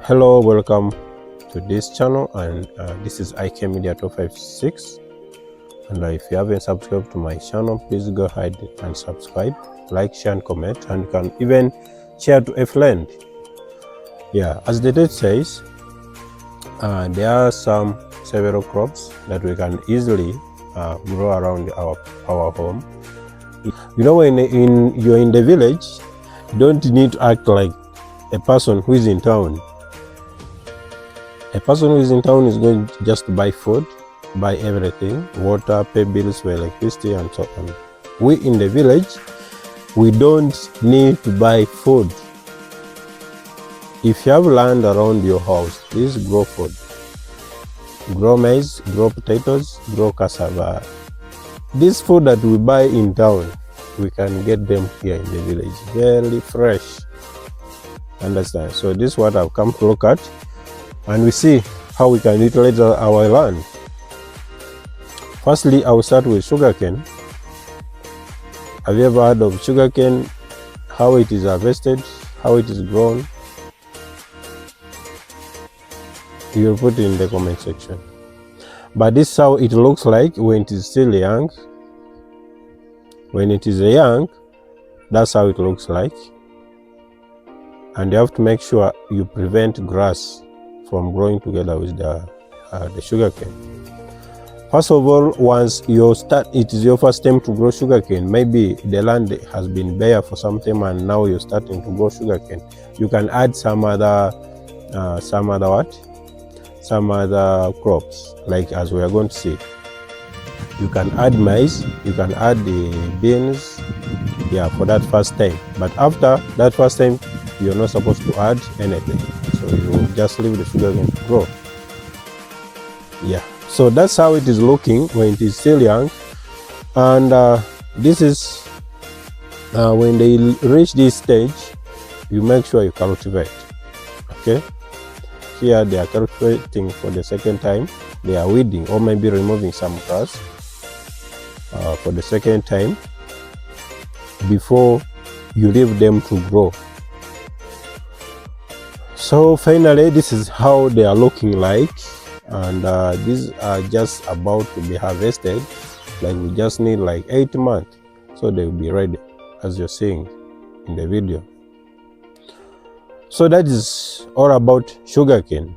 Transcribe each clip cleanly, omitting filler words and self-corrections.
Hello, welcome to this channel, and this is IK Media 256. And if you haven't subscribed to my channel, please go ahead and subscribe, like, share and comment, and you can even share to a friend. Yeah, as the date says, there are several crops that we can easily grow around our home. You know, when you're in the village, you don't need to act like a person who is in town. A person who is in town is going just to buy food, buy everything, water, pay bills for electricity and so on. We in the village, we don't need to buy food. If you have land around your house, please grow food. Grow maize, grow potatoes, grow cassava. This food that we buy in town, we can get them here in the village, very fresh. Understand? So this is what I've come to look at, and we see how we can utilize our land. Firstly, I will start with sugarcane. Have you ever heard of sugarcane? How it is harvested, how it is grown? You will put it in the comment section. But this is how it looks like when it is still young. When it is young, that's how it looks like. And you have to make sure you prevent grass from growing together with the sugarcane. First of all, once it is your first time to grow sugarcane, maybe the land has been bare for some time and now you're starting to grow sugarcane, you can add some other crops, like as we are going to see. You can add maize, you can add the beans, yeah, for that first time. But after that first time, you're not supposed to add anything. So you just leave the sugarcane to grow. Yeah, so that's how it is looking when it is still young. And this is when they reach this stage, you make sure you cultivate. Okay, here they are cultivating for the second time. They are weeding or maybe removing some grass for the second time before you leave them to grow. So finally, this is how they are looking like, and these are just about to be harvested. Like, we just need like 8 months, so they will be ready, as you're seeing in the video. So that is all about sugarcane.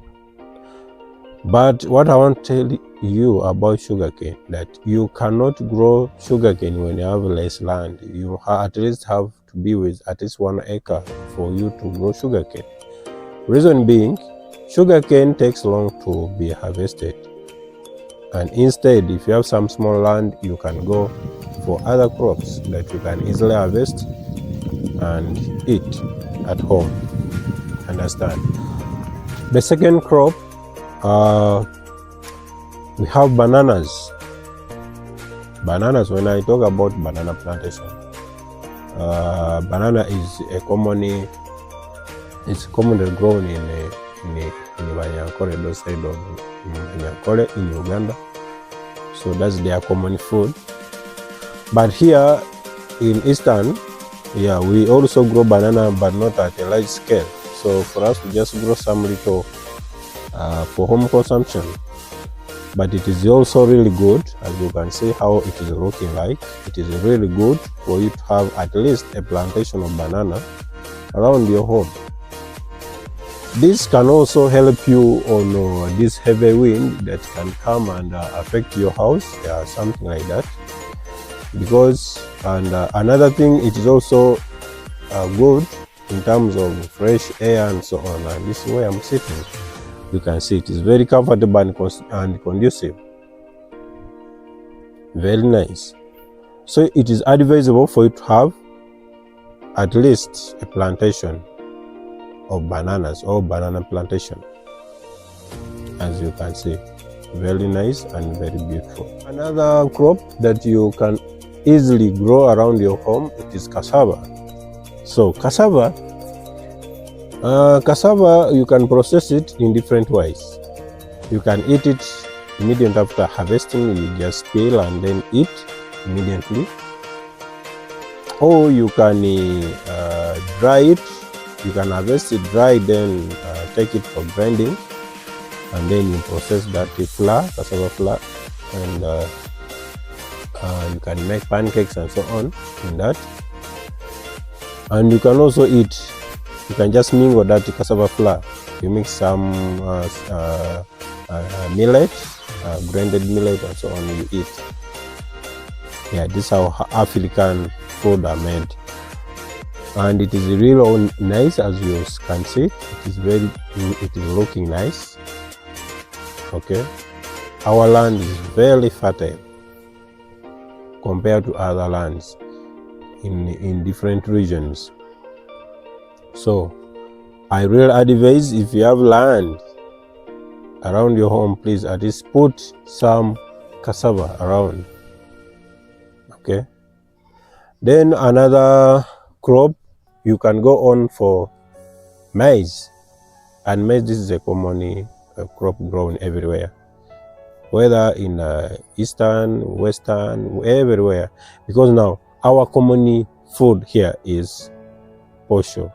But what I want to tell you about sugarcane, that you cannot grow sugarcane when you have less land. You at least have to be with at least 1 acre for you to grow sugarcane. Reason being, sugarcane takes long to be harvested, and instead, if you have some small land, you can go for other crops that you can easily harvest and eat at home. Understand? The second crop, we have bananas. Bananas, when I talk about banana plantation, banana is it's commonly grown in Banyankole, those side of Banyankole in Uganda. So that's their common food. But here in Eastern, yeah, we also grow banana, but not at a large scale. So for us to just grow some little for home consumption. But it is also really good, as you can see how it is looking like. It is really good for you to have at least a plantation of banana around your home. This can also help you on this heavy wind that can come and affect your house, something like that. Because, and another thing, it is also good in terms of fresh air and so on. And this is where I'm sitting. You can see it is very comfortable and conducive. Very nice. So it is advisable for you to have at least a plantation of bananas or banana plantation. As you can see, very nice and very beautiful. Another crop that you can easily grow around your home, it is cassava. So cassava, you can process it in different ways. You can eat it immediately after harvesting. You just peel and then eat immediately, or you can dry it. You can harvest it dry, then take it for grinding, and then you process that flour, cassava flour, and you can make pancakes and so on in that. And you can also eat. You can just mingle that cassava flour. You mix some millet, grinded millet, and so on. You eat. Yeah, this is how African food are made, and it is really nice, as you can see. It is looking nice. Okay, our land is very fertile compared to other lands in different regions. So I really advise, if you have land around your home, please at least put some cassava around. Okay, then another crop you can go on for maize. And maize, this is a common crop grown everywhere, whether in eastern, western, everywhere, because now our common food here is posho,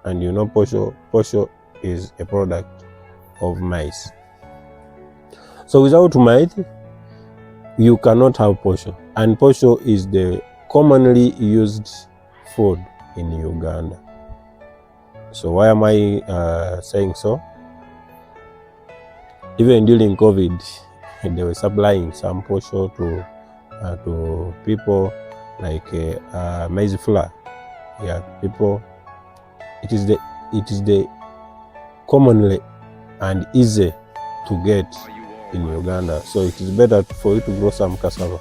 and you know posho is a product of maize. So without maize you cannot have posho, and posho is the commonly used food in Uganda. So why am I saying so? Even during COVID, they were supplying some posho to people, like maize flour. Yeah, people. It is the commonly and easy to get in Uganda. So it is better for you to grow some cassava,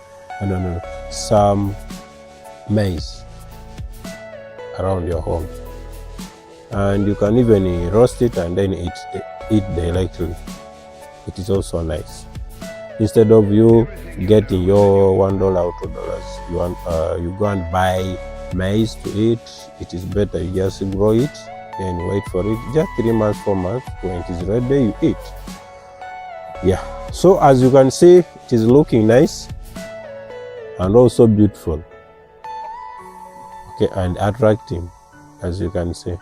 some maize around your home, and you can even roast it and then eat directly. It is also nice. Instead of you getting your $1 or $2, you go and buy maize to eat. It is better you just grow it, then wait for it just 3 months, 4 months. When it is ready, you eat. Yeah, so as you can see, it is looking nice and also beautiful, okay, and attractive. As you can see,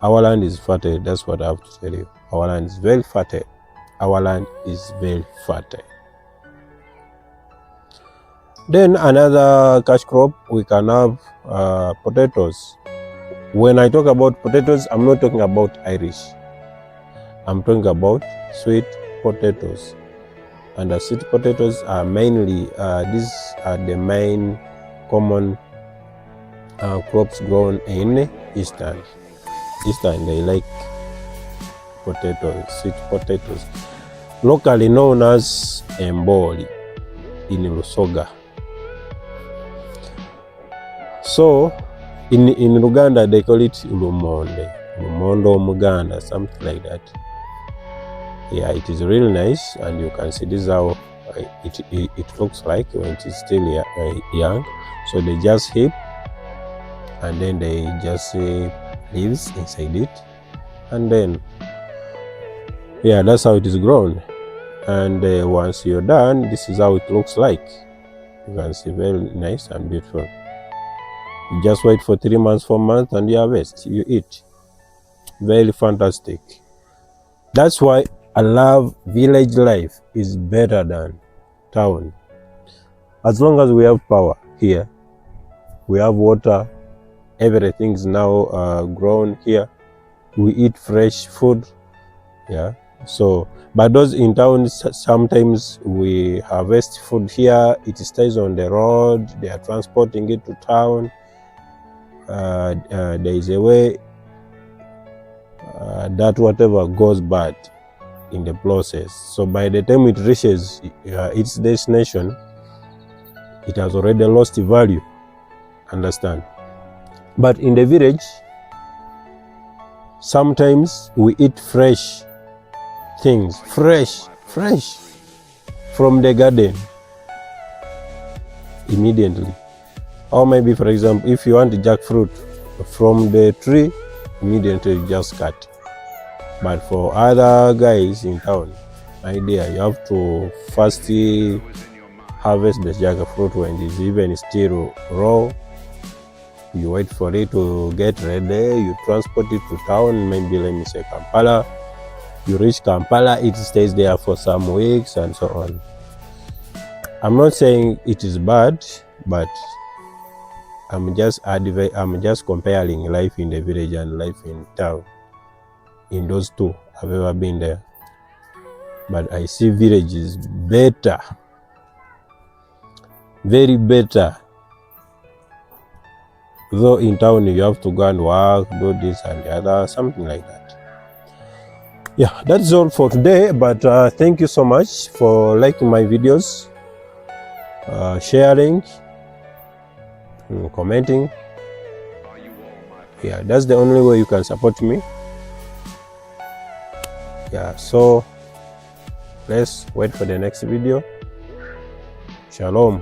our land is fertile. That's what I have to tell you. Our land is very fertile. Our land is very fertile. Then another cash crop, we can have potatoes. When I talk about potatoes, I'm not talking about Irish. I'm talking about sweet potatoes. And the sweet potatoes are mainly, these are the main common crops grown in Eastern. They like potatoes, sweet potatoes, locally known as Emboli in Lusoga. So in Uganda they call it Lumondo Muganda, something like that. Yeah, it is really nice, and you can see this is how it looks like when it is still young. So they just heap, and then they just leaves inside it, and then yeah, that's how it is grown. And once you're done, this is how it looks like. You can see, very nice and beautiful. You just wait for 3 months, 4 months, and you harvest, you eat. Very fantastic. That's why I love village life. Is better than town. As long as we have power here, we have water, everything's now grown here. We eat fresh food. Yeah. So, but those in town, sometimes we harvest food here, it stays on the road, they are transporting it to town. There is a way that whatever goes bad in the process. So by the time it reaches its destination, it has already lost value. Understand? But in the village, sometimes we eat fresh things, fresh from the garden immediately. Or maybe, for example, if you want jackfruit from the tree, immediately you just cut. But for other guys in town, idea, you have to first harvest the jackfruit when it is even still raw, You wait for it to get ready, you transport it to town, maybe let me say Kampala. You reach Kampala, it stays there for some weeks and so on. I'm not saying it is bad, but I'm just comparing life in the village and life in town. In those two, I've ever been there. But I see villages better, very better. Though in town you have to go and work, do this and the other, something like that. Yeah, that's all for today, but thank you so much for liking my videos, sharing, commenting. Yeah, that's the only way you can support me. Yeah, so let's wait for the next video. Shalom.